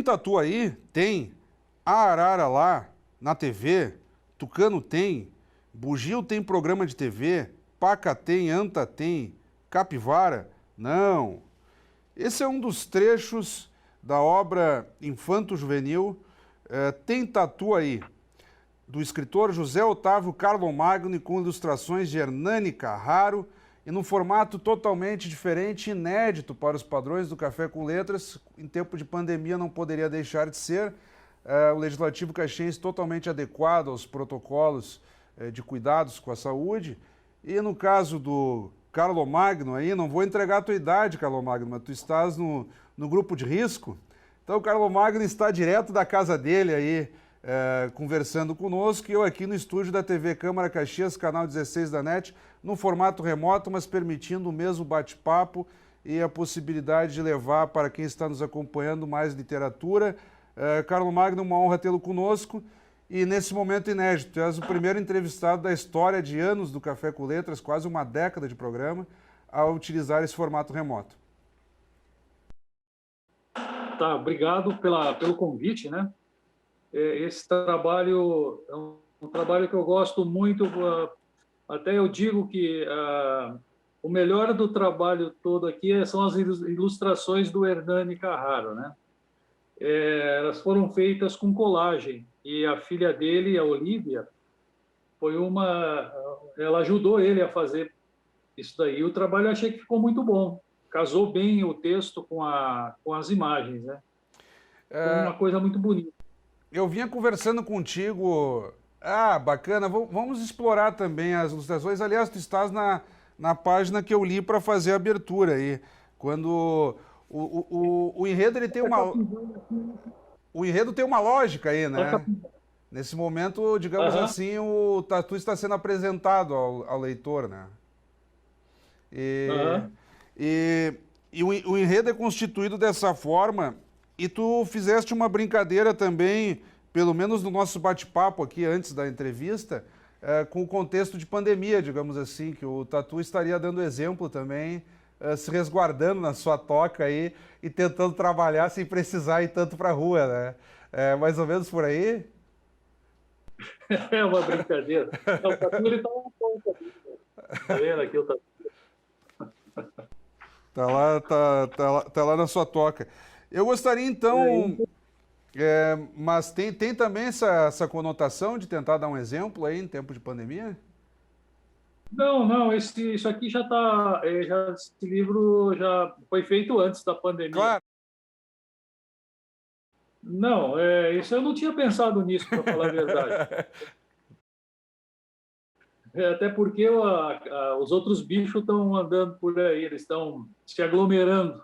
tatu aí? Tem. Arara lá, na TV. Tucano tem. Bugio tem programa de TV. Paca tem, Anta tem. Capivara? Não. Esse é um dos trechos da obra infanto-juvenil Tem Tatu Aí, do escritor José Otávio Carlomagno e com ilustrações de Hernani Carraro e num formato totalmente diferente, inédito para os padrões do Café com Letras. Em tempo de pandemia não poderia deixar de ser. O Legislativo Caxiense totalmente adequado aos protocolos de cuidados com a saúde. E no caso do Carlomagno aí, não vou entregar a tua idade, Carlomagno, mas tu estás no grupo de risco. Então o Carlomagno está direto da casa dele aí, conversando conosco, e eu aqui no estúdio da TV Câmara Caxias, canal 16 da NET, num formato remoto, mas permitindo o mesmo bate-papo e a possibilidade de levar para quem está nos acompanhando mais literatura. Carlomagno, uma honra tê-lo conosco. E nesse momento inédito, tu és o primeiro entrevistado da história de anos do Café com Letras, quase uma década de programa, a utilizar esse formato remoto. Tá, obrigado pelo convite, né? Esse trabalho é um trabalho que eu gosto muito, até eu digo que o melhor do trabalho todo aqui são as ilustrações do Hernani Carraro, né? Elas foram feitas com colagem, e a filha dele, a Olivia, ela ajudou ele a fazer isso daí. E o trabalho eu achei que ficou muito bom, casou bem o texto com as imagens, né? Foi uma coisa muito bonita. Eu vinha conversando contigo, bacana, vamos explorar também as ilustrações. Aliás, tu estás na página que eu li para fazer a abertura aí, quando o enredo ele tem o enredo tem uma lógica aí, né? Nesse momento, digamos assim, o tatu está sendo apresentado ao leitor, né? E o enredo é constituído dessa forma, e tu fizeste uma brincadeira também, pelo menos no nosso bate-papo aqui antes da entrevista, com o contexto de pandemia, digamos assim, que o tatu estaria dando exemplo também, se resguardando na sua toca aí e tentando trabalhar sem precisar ir tanto para a rua, né? Mais ou menos por aí? É uma brincadeira. Não, o tatu ele tá um pouco. Tá vendo aqui o tatu? Tá lá na sua toca. Eu gostaria então, mas tem também essa conotação de tentar dar um exemplo aí em tempo de pandemia? Não, isso aqui já está, esse livro já foi feito antes da pandemia. Claro. Não, isso eu não tinha pensado nisso, para falar a verdade. Até porque os outros bichos estão andando por aí, eles estão se aglomerando.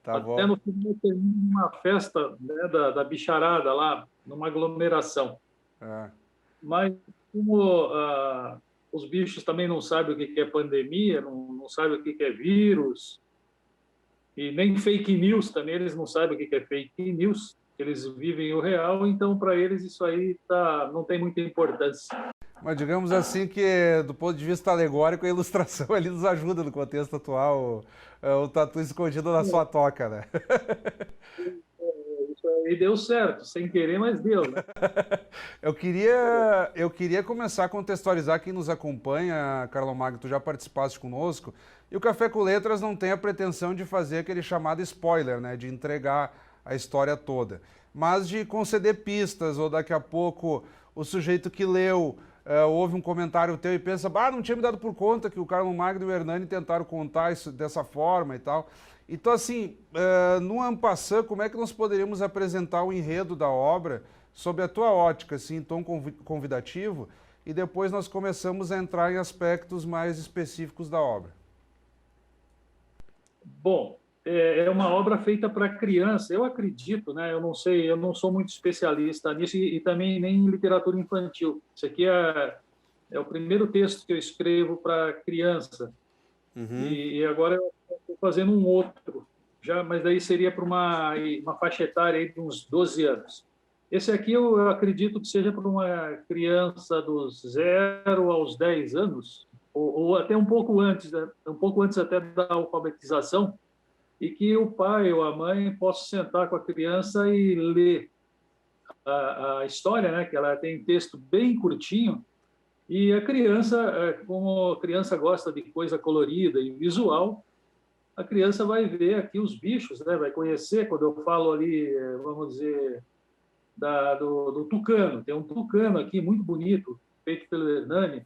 Tá bom. Até no final termina uma festa, né, da bicharada lá, numa aglomeração. Mas como os bichos também não sabem o que é pandemia, não sabem o que é vírus, e nem fake news também, eles não sabem o que é fake news, eles vivem o real, então para eles isso aí não tem muita importância. Mas digamos assim que, do ponto de vista alegórico, a ilustração ali nos ajuda no contexto atual, o tatu escondido na sua toca, né? Isso aí deu certo, sem querer, mas deu, né? Eu queria começar a contextualizar quem nos acompanha, Carlomagno, tu já participaste conosco, e o Café com Letras não tem a pretensão de fazer aquele chamado spoiler, né, de entregar a história toda, mas de conceder pistas, ou daqui a pouco o sujeito que leu ouve um comentário teu e pensa, não tinha me dado por conta que o Carlomagno e o Hernani tentaram contar isso dessa forma e tal. Então, assim, no en passant, como é que nós poderíamos apresentar o enredo da obra sob a tua ótica, assim, em tom convidativo, e depois nós começamos a entrar em aspectos mais específicos da obra? Bom, é uma obra feita para criança, eu acredito, né? Eu não sei, eu não sou muito especialista nisso e também nem em literatura infantil. Isso aqui é o primeiro texto que eu escrevo para criança. E agora eu estou fazendo um outro, mas daí seria para uma faixa etária aí de uns 12 anos. Esse aqui eu acredito que seja para uma criança dos 0 aos 10 anos, ou até um pouco antes, né? Um pouco antes até da alfabetização, e que o pai ou a mãe possam sentar com a criança e ler a história, né? Que ela tem texto bem curtinho, e a criança, como a criança gosta de coisa colorida e visual, a criança vai ver aqui os bichos, né? Vai conhecer, quando eu falo ali, vamos dizer, do tucano. Tem um tucano aqui muito bonito, feito pelo Hernani,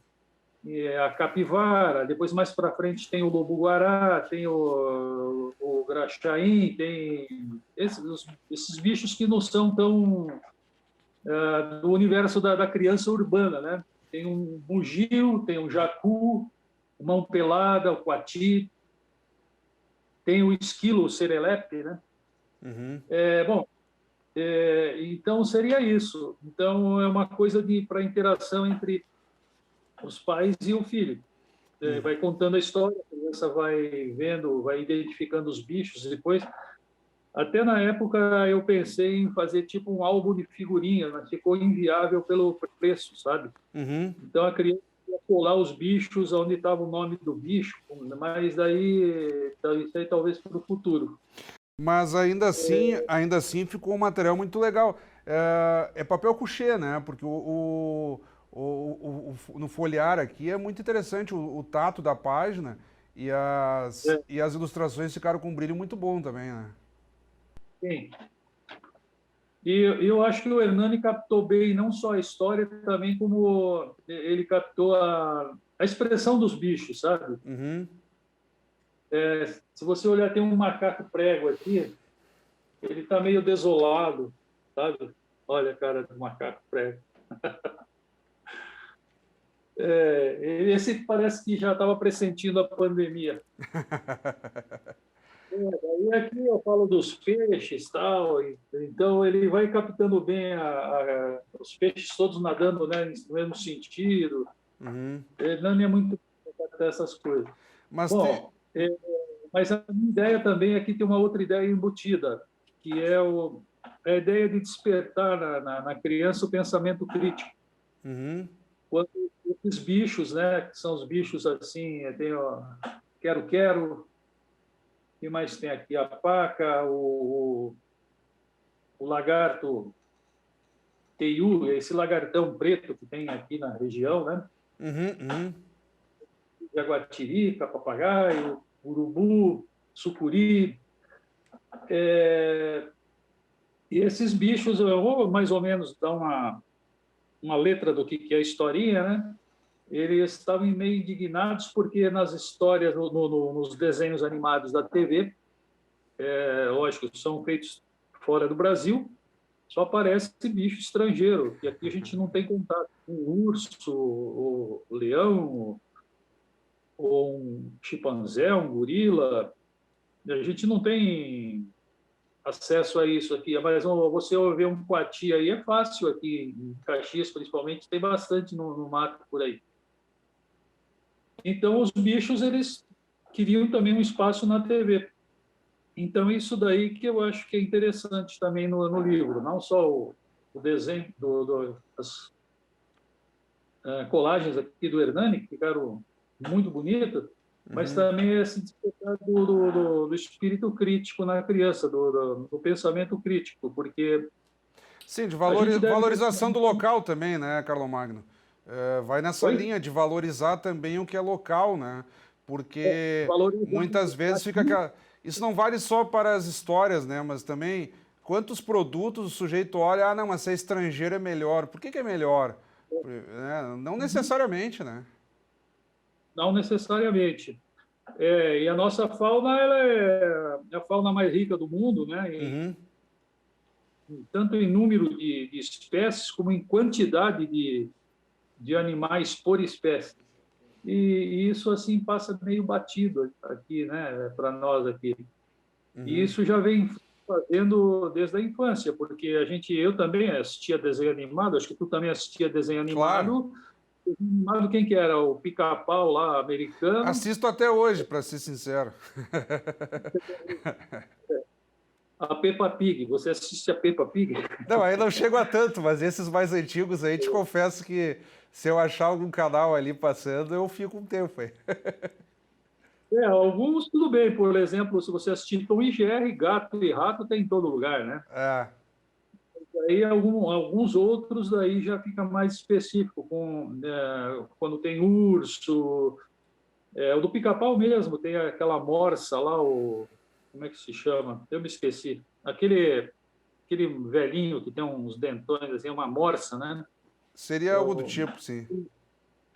e é a capivara. Depois, mais para frente, tem o lobo-guará, tem o graxaim, tem esses bichos que não são tão do universo da criança urbana, né? Tem um bugio, tem um jacu, o mão pelada, o coati, tem o esquilo, o serelepe, né? Uhum. Bom, então seria isso. Então é uma coisa para interação entre os pais e o filho. Vai contando a história, a criança vai vendo, vai identificando os bichos. Depois, até na época eu pensei em fazer tipo um álbum de figurinhas, mas ficou inviável pelo preço, sabe? Uhum. Então a criança ia colar os bichos onde estava o nome do bicho, mas daí isso aí talvez para o futuro. Mas ainda assim ficou um material muito legal. É papel couché, né? Porque no folhear aqui é muito interessante o tato da página e as ilustrações ficaram com um brilho muito bom também, né? Sim. E eu acho que o Hernani captou bem não só a história, também como ele captou a expressão dos bichos, sabe? Uhum. Se você olhar, tem um macaco prego aqui, ele está meio desolado, sabe? Olha a cara do macaco prego. Esse parece que já estava pressentindo a pandemia. Daí aqui eu falo dos peixes tal, então ele vai captando bem os peixes todos nadando, né, no mesmo sentido. Uhum. Ele não é muito captar essas coisas. Mas Bom, mas a minha ideia também aqui tem uma outra ideia embutida, que é a ideia de despertar na criança o pensamento crítico. Uhum. Quando esses bichos, né, que são os bichos assim, tem o quero-quero, o que mais tem aqui? A paca, o lagarto teiu, esse lagartão preto que tem aqui na região, né? Uhum. Uhum. Jaguatirica, papagaio, urubu, sucuri. E esses bichos, eu vou mais ou menos dar uma letra do que é a historinha, né? Eles estavam meio indignados porque nas histórias, nos desenhos animados da TV, lógico, são feitos fora do Brasil, só aparece bicho estrangeiro, e aqui a gente não tem contato com o urso, o leão, ou um chimpanzé, um gorila. A gente não tem acesso a isso aqui, mas você ver um coati aí é fácil aqui, em Caxias principalmente, tem bastante no mato por aí. Então, os bichos, eles queriam também um espaço na TV. Então, isso daí que eu acho que é interessante também no livro, não só o desenho das colagens aqui do Hernani, que ficaram muito bonitas, mas também esse despertar do espírito crítico na criança, do pensamento crítico, porque Sim, de a gente deve ter... valorização do local também, né, Carlomagno? Vai nessa linha de valorizar também o que é local, né? Porque muitas vezes fica aquela... Isso não vale só para as histórias, né? Mas também quantos produtos o sujeito olha, não, mas se é estrangeiro é melhor. Por que é melhor? Não necessariamente, né? Não necessariamente. E a nossa fauna, ela é a fauna mais rica do mundo, né? Tanto em número de espécies como em quantidade de animais por espécie. E isso assim passa meio batido aqui, né, para nós aqui. E isso já vem fazendo desde a infância, porque eu também assistia desenho animado, acho que tu também assistia desenho animado. Claro. Quem que era? O Pica-Pau lá, americano? Assisto até hoje, para ser sincero. A Peppa Pig, você assiste a Peppa Pig? Não, aí não chego a tanto, mas esses mais antigos aí, te confesso que se eu achar algum canal ali passando, eu fico um tempo aí. Alguns tudo bem. Por exemplo, se você assistir Tom e Jerry, gato e rato tem em todo lugar, né? É, Aí alguns outros daí já fica mais específico, quando tem urso, o do Pica-Pau mesmo, tem aquela morsa lá, como é que se chama? Eu me esqueci. Aquele velhinho que tem uns dentões, assim, uma morsa, né? seria algo do tipo, sim.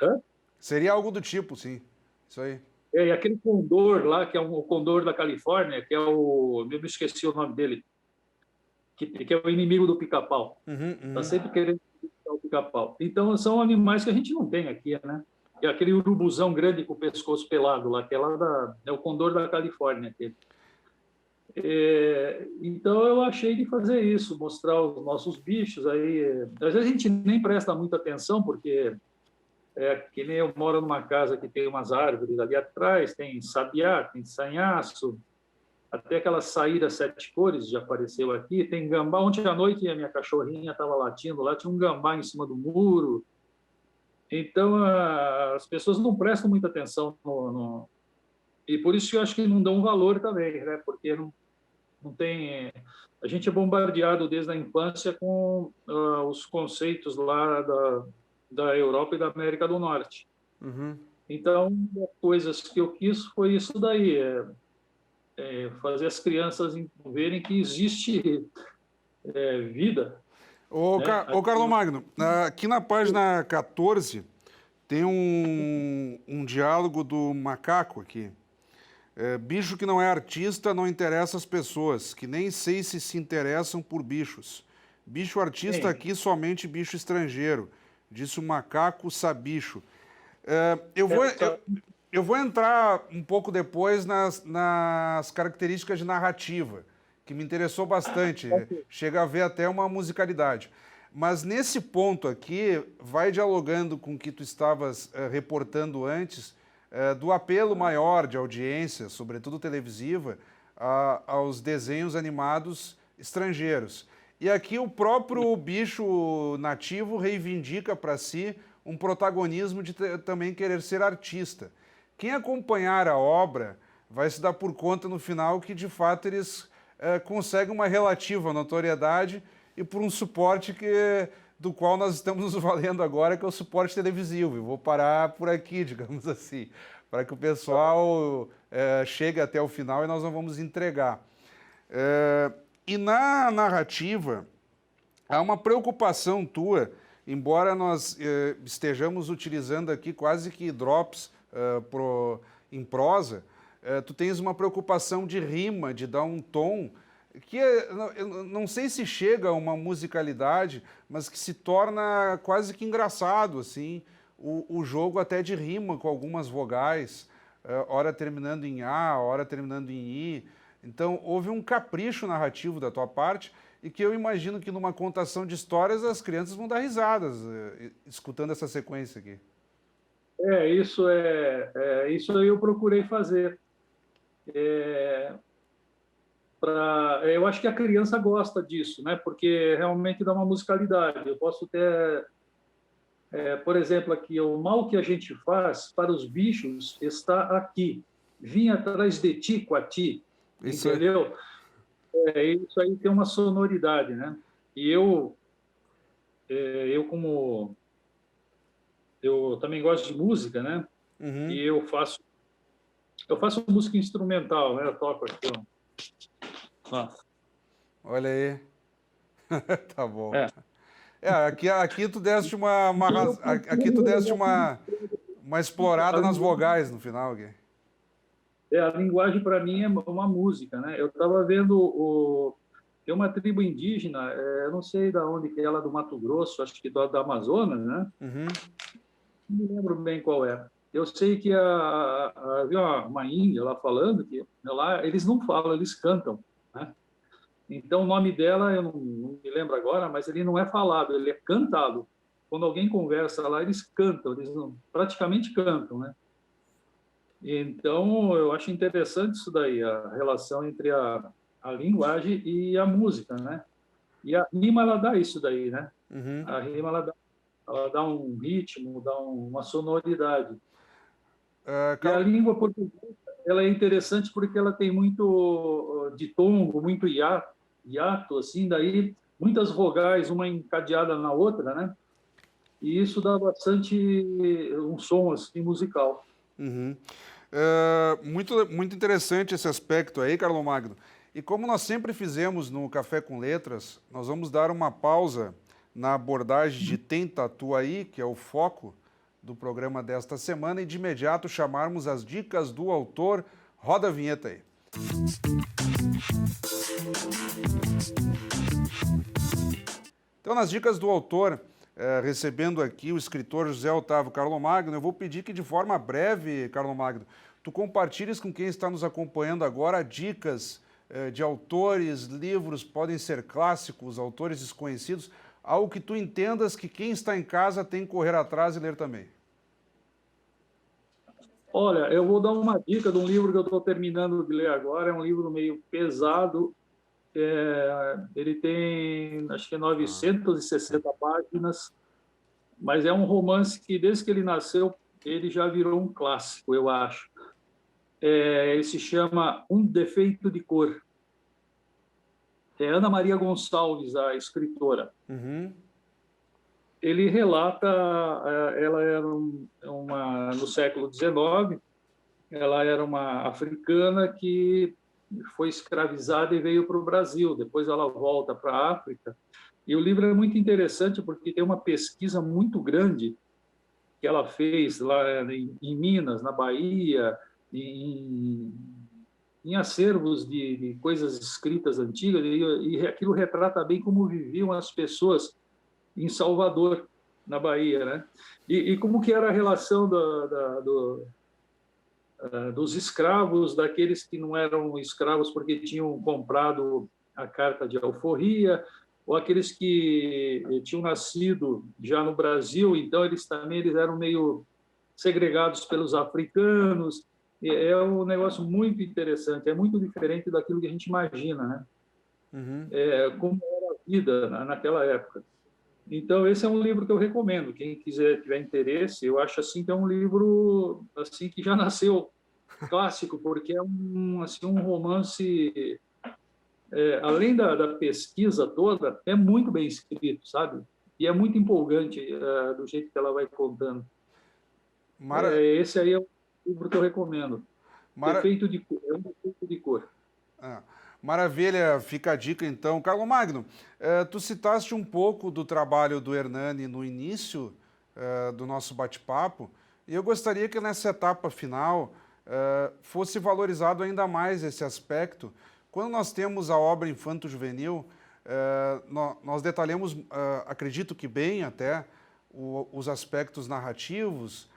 Hã? Seria algo do tipo, sim. Isso aí. E aquele condor lá, que é o condor da Califórnia, que é eu me esqueci o nome dele, que é o inimigo do Pica-Pau. Uhum, Está uhum. sempre querendo o Pica-Pau. Então, são animais que a gente não tem aqui, né? É aquele urubuzão grande com o pescoço pelado lá, que é o condor da Califórnia. Aquele. Então eu achei de fazer isso, mostrar os nossos bichos aí. Às vezes a gente nem presta muita atenção, porque que nem eu moro numa casa que tem umas árvores ali atrás, tem sabiá, tem sanhaço, até aquela saíra sete cores já apareceu aqui, tem gambá. Ontem à noite a minha cachorrinha estava latindo lá, tinha um gambá em cima do muro. Então as pessoas não prestam muita atenção e por isso eu acho que não dão valor também, né? Porque não tem. A gente é bombardeado desde a infância com os conceitos lá da Europa e da América do Norte. Uhum. Então, coisas que eu quis foi isso daí, fazer as crianças verem que existe vida, né? Ô Carlos Aqui. Magno, aqui na página 14 tem um diálogo do macaco aqui. Bicho que não é artista não interessa às pessoas, que nem sei se interessam por bichos. Bicho artista Sim, aqui somente bicho estrangeiro, disse o macaco sabicho. Eu vou entrar um pouco depois nas características de narrativa, que me interessou bastante. Chega a ver até uma musicalidade. Mas nesse ponto aqui, vai dialogando com o que tu estavas reportando antes, do apelo maior de audiência, sobretudo televisiva, aos desenhos animados estrangeiros. E aqui o próprio bicho nativo reivindica para si um protagonismo de também querer ser artista. Quem acompanhar a obra vai se dar por conta no final que de fato eles conseguem uma relativa notoriedade e por um suporte do qual nós estamos nos valendo agora, que é o suporte televisivo. Eu vou parar por aqui, digamos assim, para que o pessoal chegue até o final e nós não vamos entregar. E na narrativa, há uma preocupação tua, embora nós estejamos utilizando aqui quase que drops em prosa, tu tens uma preocupação de rima, de dar um tom que eu não sei se chega a uma musicalidade, mas que se torna quase que engraçado, assim, o jogo até de rima com algumas vogais, hora terminando em A, hora terminando em I. Então, houve um capricho narrativo da tua parte e que eu imagino que numa contação de histórias as crianças vão dar risadas escutando essa sequência aqui. isso aí eu procurei fazer. Eu acho que a criança gosta disso, né? Porque realmente dá uma musicalidade. Eu posso ter, por exemplo, aqui, o mal que a gente faz para os bichos está aqui. Vim atrás de ti, com a ti, Isso é. entendeu? Isso aí tem uma sonoridade, né? E eu como eu também gosto de música, né? Uhum. E eu faço música instrumental, né? Eu toco aqui, ó. Olha aí. Tá bom. É. Aqui tu deste Então, eu aqui tu deste procuro uma explorada a nas linguagem. vogais no final aqui. A linguagem para mim é uma música, né? Eu estava vendo tem uma tribo indígena, eu não sei da onde que é, ela do Mato Grosso, acho que da Amazonas, né? Uhum. Não me lembro bem qual é. Eu sei que havia uma índia lá falando que lá eles não falam, eles cantam, né? Então o nome dela eu não me lembro agora, mas ele não é falado, ele é cantado. Quando alguém conversa lá, eles cantam, praticamente cantam, né? Então, eu acho interessante isso daí, a relação entre a linguagem e a música, né? E a rima, ela dá isso daí, né? Uhum. A rima, ela dá um ritmo, dá uma sonoridade. E a Carl, língua portuguesa, ela é interessante porque ela tem muito ditongo, muito hiato, assim, daí muitas vogais, uma encadeada na outra, né? E isso dá bastante um som assim, musical. Uhum. Muito interessante esse aspecto aí, Carlos Magno. E como nós sempre fizemos no Café com Letras, nós vamos dar uma pausa na abordagem de Tem Tatu aí, que é o foco do programa desta semana, e de imediato chamarmos as dicas do autor. Roda a vinheta aí. Então, nas dicas do autor, recebendo aqui o escritor José Otávio Carlos Magno, eu vou pedir que de forma breve, Carlos Magno, tu compartilhes com quem está nos acompanhando agora dicas de autores, livros, podem ser clássicos, autores desconhecidos, algo que tu entendas que quem está em casa tem que correr atrás e ler também. Olha, eu vou dar uma dica de um livro que eu estou terminando de ler agora. É um livro meio pesado. Ele tem, acho que 960 páginas, mas é um romance que, desde que ele nasceu, ele já virou um clássico, eu acho. Ele se chama Um Defeito de Cor. É Ana Maria Gonçalves, a escritora. Uhum. Ele relata, ela era no século XIX, ela era uma africana que foi escravizada e veio para o Brasil. Depois ela volta para a África. E o livro é muito interessante porque tem uma pesquisa muito grande que ela fez lá em Minas, na Bahia, em acervos de coisas escritas antigas, e aquilo retrata bem como viviam as pessoas em Salvador, na Bahia, né? E como que era a relação dos escravos, daqueles que não eram escravos porque tinham comprado a carta de alforria, ou aqueles que tinham nascido já no Brasil, então eles eram meio segregados pelos africanos. É um negócio muito interessante, é muito diferente daquilo que a gente imagina, né? Uhum. Como era a vida naquela época. Então, esse é um livro que eu recomendo. Quem quiser, tiver interesse, eu acho assim que é um livro assim que já nasceu clássico, porque é um romance, além da pesquisa toda, é muito bem escrito, sabe? E é muito empolgante do jeito que ela vai contando. Mara... Esse aí é o livro que eu recomendo. Mara... É um defeito de cor. Ah, maravilha, fica a dica então. Carlos Magno, tu citaste um pouco do trabalho do Hernani no início do nosso bate-papo, e eu gostaria que nessa etapa final fosse valorizado ainda mais esse aspecto. Quando nós temos a obra infanto-juvenil, nós detalhamos, acredito que bem até, os aspectos narrativos,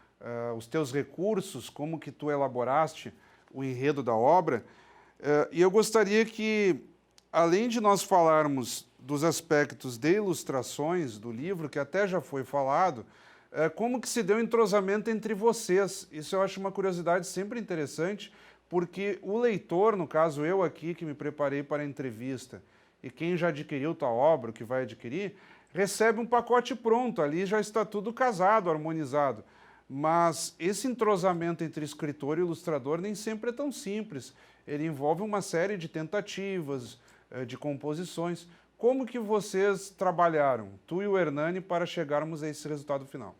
os teus recursos, como que tu elaboraste o enredo da obra. E eu gostaria que, além de nós falarmos dos aspectos de ilustrações do livro, que até já foi falado, como que se deu o entrosamento entre vocês? Isso eu acho uma curiosidade sempre interessante, porque o leitor, no caso eu aqui, que me preparei para a entrevista, e quem já adquiriu tua obra, o que vai adquirir, recebe um pacote pronto, ali já está tudo casado, harmonizado. Mas esse entrosamento entre escritor e ilustrador nem sempre é tão simples. Ele envolve uma série de tentativas, de composições. Como que vocês trabalharam, tu e o Hernani, para chegarmos a esse resultado final?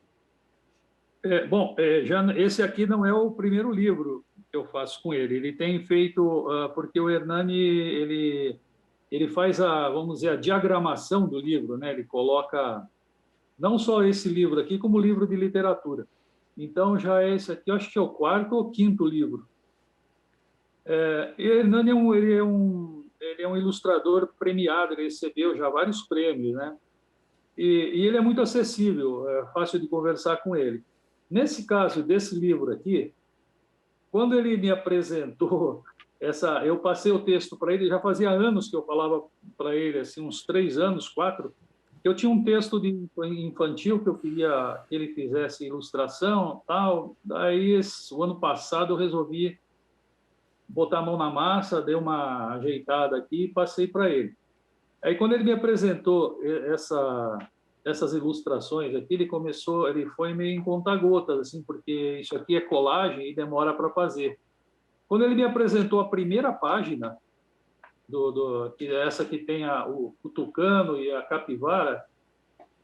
Já esse aqui não é o primeiro livro que eu faço com ele. Ele tem feito, porque o Hernani ele faz vamos dizer, a diagramação do livro, né? Ele coloca não só esse livro aqui, como livro de literatura. Então já é esse aqui, eu acho que é o quarto ou quinto livro. E o Hernani ele é um ilustrador premiado, ele recebeu já vários prêmios, né? E ele é muito acessível, é fácil de conversar com ele. Nesse caso desse livro aqui, quando ele me apresentou eu passei o texto para ele, já fazia anos que eu falava para ele, assim, uns 3 anos, 4, que eu tinha um texto de infantil que eu queria que ele fizesse ilustração, tal. Daí, o ano passado, eu resolvi botar a mão na massa, dei uma ajeitada aqui e passei para ele. Aí, quando ele me apresentou essas ilustrações aqui, ele foi meio em conta-gotas, assim, porque isso aqui é colagem e demora para fazer. Quando ele me apresentou a primeira página, essa que tem o tucano e a capivara,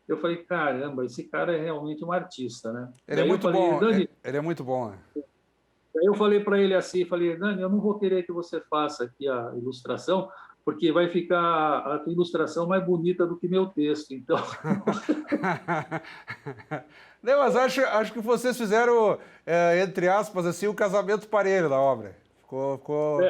eu falei, caramba, esse cara é realmente um artista, né? Ele é Daí eu muito falei, bom, Dani, ele é muito bom. Né? daí eu falei para ele assim, falei, Dani, eu não vou querer que você faça aqui a ilustração, porque vai ficar a tua ilustração mais bonita do que meu texto. Então, Não, mas acho que vocês fizeram, entre aspas, assim, o casamento parelho da obra. Ficou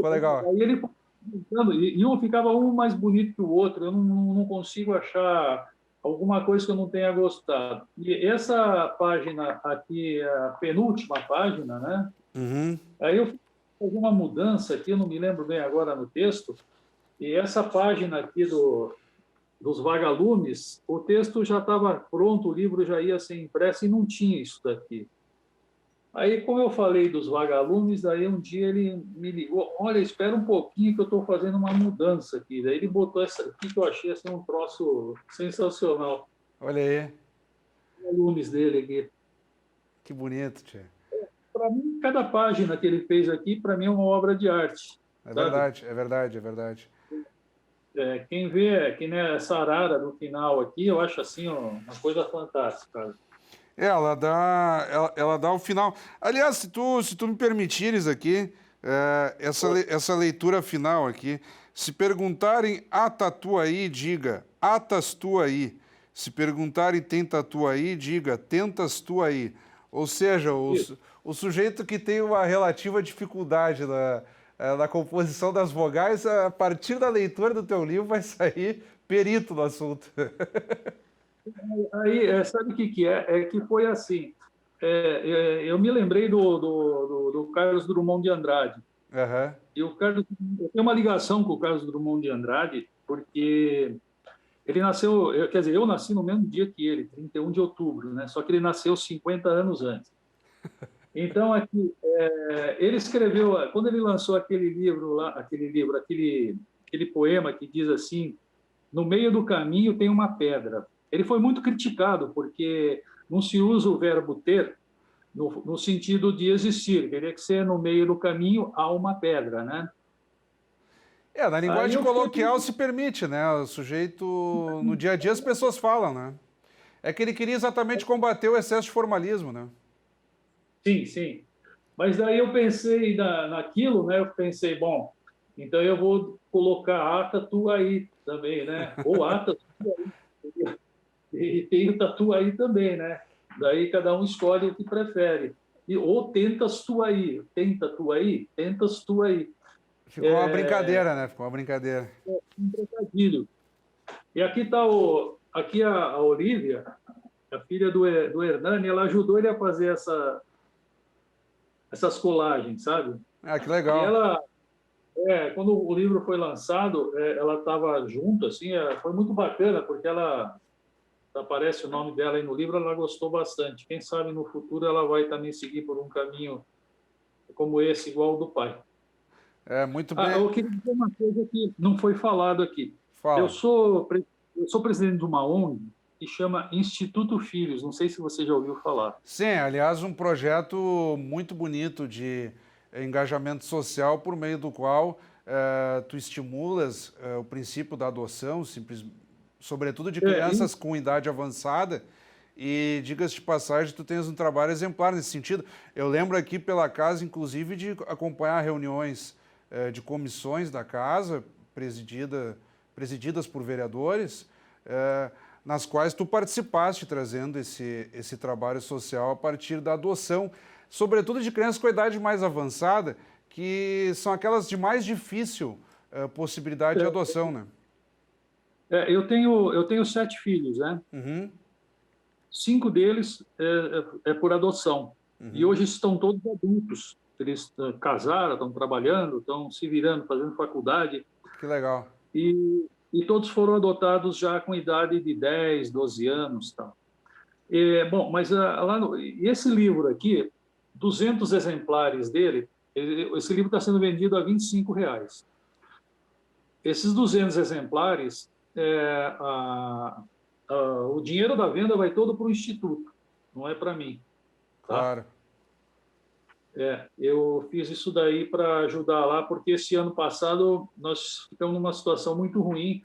legal. daí ele foi comentando, e um ficava um mais bonito que o outro. Eu não consigo achar alguma coisa que eu não tenha gostado. E essa página aqui, a penúltima página, né? Uhum. Aí eu fiz uma mudança aqui, eu não me lembro bem agora no texto, e essa página aqui dos vagalumes, o texto já estava pronto, o livro já ia ser impresso e não tinha isso daqui. Aí, como eu falei dos vagalumes, daí um dia ele me ligou, olha, espera um pouquinho que eu estou fazendo uma mudança aqui. Daí ele botou essa aqui que eu achei assim, um troço sensacional. Olha aí, Vagalumes dele aqui. que bonito, tia. Para mim, cada página que ele fez aqui, para mim é uma obra de arte, É sabe? verdade, é verdade, é verdade. Quem vê, que nem essa arara no final aqui, eu acho assim uma coisa fantástica. Ela dá o final. Aliás, se tu me permitires aqui, essa leitura final aqui, se perguntarem a tatu aí, diga, atas tu aí. Se perguntarem tem tatu aí, diga, tentas tu aí. Ou seja, o sujeito que tem uma relativa dificuldade na composição das vogais, a partir da leitura do teu livro vai sair perito no assunto. Aí, sabe o que que é? É que foi assim. Eu me lembrei do Carlos Drummond de Andrade. Aham. E o Carlos, eu tenho uma ligação com o Carlos Drummond de Andrade, porque ele nasceu, quer dizer, eu nasci no mesmo dia que ele, 31 de outubro, né? Só que ele nasceu 50 anos antes. Então, aqui, ele escreveu, quando ele lançou aquele livro lá, aquele poema que diz assim: no meio do caminho tem uma pedra. Ele foi muito criticado porque não se usa o verbo ter no sentido de existir, teria que ser no meio do caminho há uma pedra, né? Na Aí linguagem eu fiquei, coloquial se permite, né? O sujeito, no dia a dia as pessoas falam, né? É que ele queria exatamente combater o excesso de formalismo, né? sim, sim. Mas daí eu pensei naquilo, né? Eu pensei, bom, então eu vou colocar ata tu aí também, né? Ou ata tu aí. E tem o tatu aí também, né? Daí cada um escolhe o que prefere. Ou tentas tu aí, tenta tu aí, tentas tu aí. Ficou uma brincadeira, né? Ficou uma brincadeira. Um trocadilho. E aqui está aqui a Olivia, a filha do Hernani, ela ajudou ele a fazer essas colagens, sabe? Ah, que E legal. ela, quando o livro foi lançado, ela estava junto, assim, foi muito bacana, porque ela aparece o nome dela aí no livro, ela gostou bastante. Quem sabe no futuro ela vai também seguir por um caminho como esse, igual ao do pai. É, muito Ah, bem. eu queria dizer uma coisa que não foi falado aqui. Eu Fala. sou, eu sou presidente de uma ONG que chama Instituto Filhos. Não sei se você já ouviu falar. Sim, aliás, um projeto muito bonito de engajamento social por meio do qual tu estimulas o princípio da adoção, sobretudo de É, crianças com idade avançada. E, diga-se de passagem, tu tens um trabalho exemplar nesse sentido. Eu lembro aqui pela casa, inclusive, de acompanhar reuniões de comissões da casa, presididas por vereadores, nas quais tu participaste trazendo esse trabalho social a partir da adoção, sobretudo de crianças com idade mais avançada, que são aquelas de mais difícil possibilidade de adoção, né? eu tenho 7 filhos, né? Uhum, 5 deles é por adoção. E uhum. hoje estão todos adultos. Eles casaram, estão trabalhando, estão se virando, fazendo faculdade. Que legal. E todos foram adotados já com idade de 10, 12 anos. Tal. Bom, mas e esse livro aqui, 200 exemplares dele, esse livro está sendo vendido a R$ 25. Esses 200 exemplares, o dinheiro da venda vai todo para o Instituto, não é para mim. Tá? Claro. Eu fiz isso daí para ajudar lá, porque esse ano passado nós ficamos numa situação muito ruim,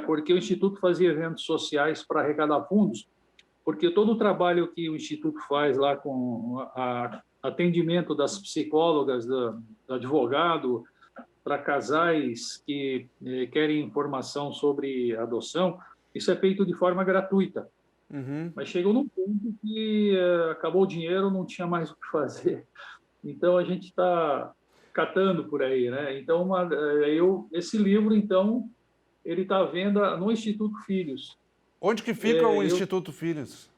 porque o Instituto fazia eventos sociais para arrecadar fundos, porque todo o trabalho que o Instituto faz lá com atendimento das psicólogas, do advogado, para casais que querem informação sobre adoção, isso é feito de forma gratuita. Uhum. Mas chegou num ponto que acabou o dinheiro, não tinha mais o que fazer. Então a gente está catando por aí, né? Então esse livro, então, ele está à venda no Instituto Filhos. Onde que fica o Instituto Filhos?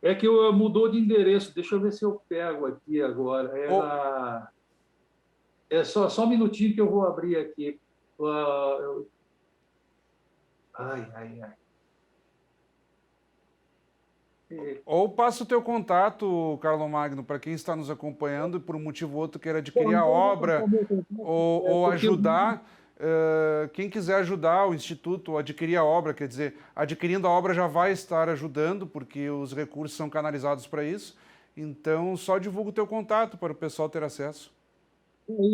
É que mudou de endereço. Deixa eu ver se eu pego aqui agora. Só um minutinho que eu vou abrir aqui. Ai. Ou passa o teu contato, Carlo Magno, para quem está nos acompanhando e por um motivo ou outro queira adquirir a obra ou ajudar, quem quiser ajudar o Instituto ou adquirir a obra, quer dizer, adquirindo a obra já vai estar ajudando, porque os recursos são canalizados para isso. Então, só divulga o teu contato para o pessoal ter acesso.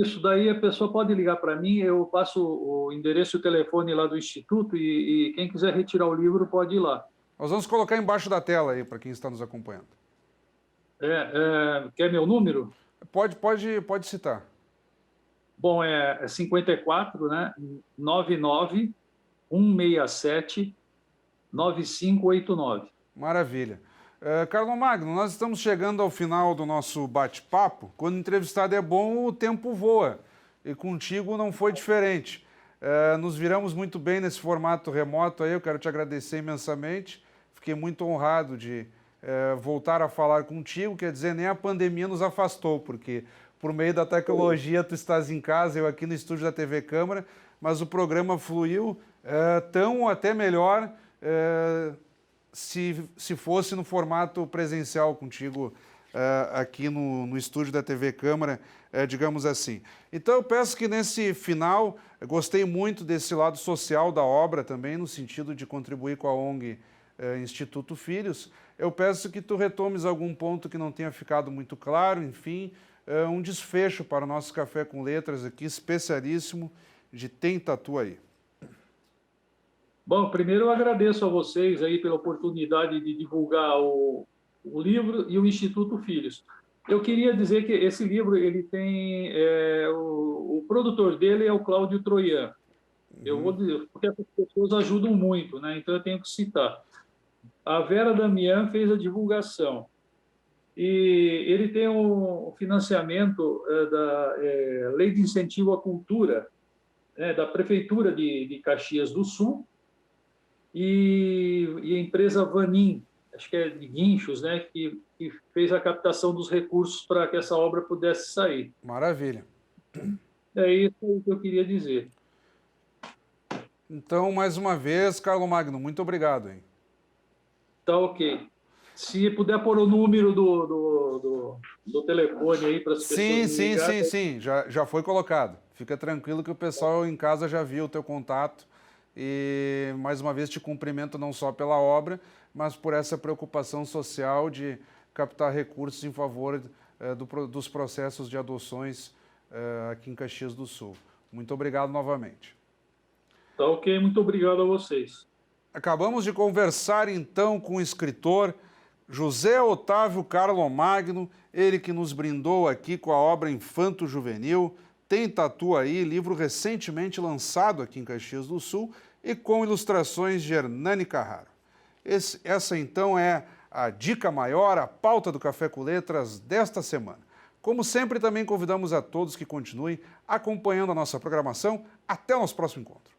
Isso, daí a pessoa pode ligar para mim, eu passo o endereço e o telefone lá do Instituto e quem quiser retirar o livro pode ir lá. Nós vamos colocar embaixo da tela aí, para quem está nos acompanhando. Quer meu número? Pode citar. Bom, é 54, né? 99 167 9589. Maravilha. Carlo Magno, nós estamos chegando ao final do nosso bate-papo. Quando o entrevistado é bom, o tempo voa. E contigo não foi diferente. Nos viramos muito bem nesse formato remoto aí. Eu quero te agradecer imensamente. Fiquei muito honrado de voltar a falar contigo. Quer dizer, nem a pandemia nos afastou, porque por meio da tecnologia tu estás em casa, eu aqui no estúdio da TV Câmara, mas o programa fluiu tão ou até melhor se fosse no formato presencial contigo aqui no estúdio da TV Câmara, digamos assim. Então eu peço que nesse final, gostei muito desse lado social da obra também, no sentido de contribuir com a ONG Instituto Filhos. Eu peço que tu retomes algum ponto que não tenha ficado muito claro, enfim, um desfecho para o nosso Café com Letras aqui, especialíssimo de Tem Tatu Aí. Bom, primeiro eu agradeço a vocês aí pela oportunidade de divulgar o livro e o Instituto Filhos. Eu queria dizer que esse livro, ele tem... o produtor dele é o Cláudio Troian. Eu vou dizer, porque as pessoas ajudam muito, né? Então eu tenho que citar. A Vera Damian fez a divulgação. E ele tem um financiamento da Lei de Incentivo à Cultura, da Prefeitura de Caxias do Sul, e a empresa Vanin, acho que é de guinchos, né, que fez a captação dos recursos para que essa obra pudesse sair. Maravilha. É isso que eu queria dizer. Então, mais uma vez, Carlo Magno, muito obrigado, hein? Tá ok. Se puder pôr o número do telefone aí para as pessoas ligarem. Sim. Já foi colocado. Fica tranquilo que o pessoal em casa já viu o teu contato. E, mais uma vez, te cumprimento não só pela obra, mas por essa preocupação social de captar recursos em favor dos processos de adoções aqui em Caxias do Sul. Muito obrigado novamente. Tá ok, muito obrigado a vocês. Acabamos de conversar, então, com o escritor José Otávio Carlo Magno, ele que nos brindou aqui com a obra Infanto Juvenil, Tem Tatu Aí, livro recentemente lançado aqui em Caxias do Sul e com ilustrações de Hernani Carraro. Essa, então, é a dica maior, a pauta do Café com Letras desta semana. Como sempre, também convidamos a todos que continuem acompanhando a nossa programação. Até o nosso próximo encontro.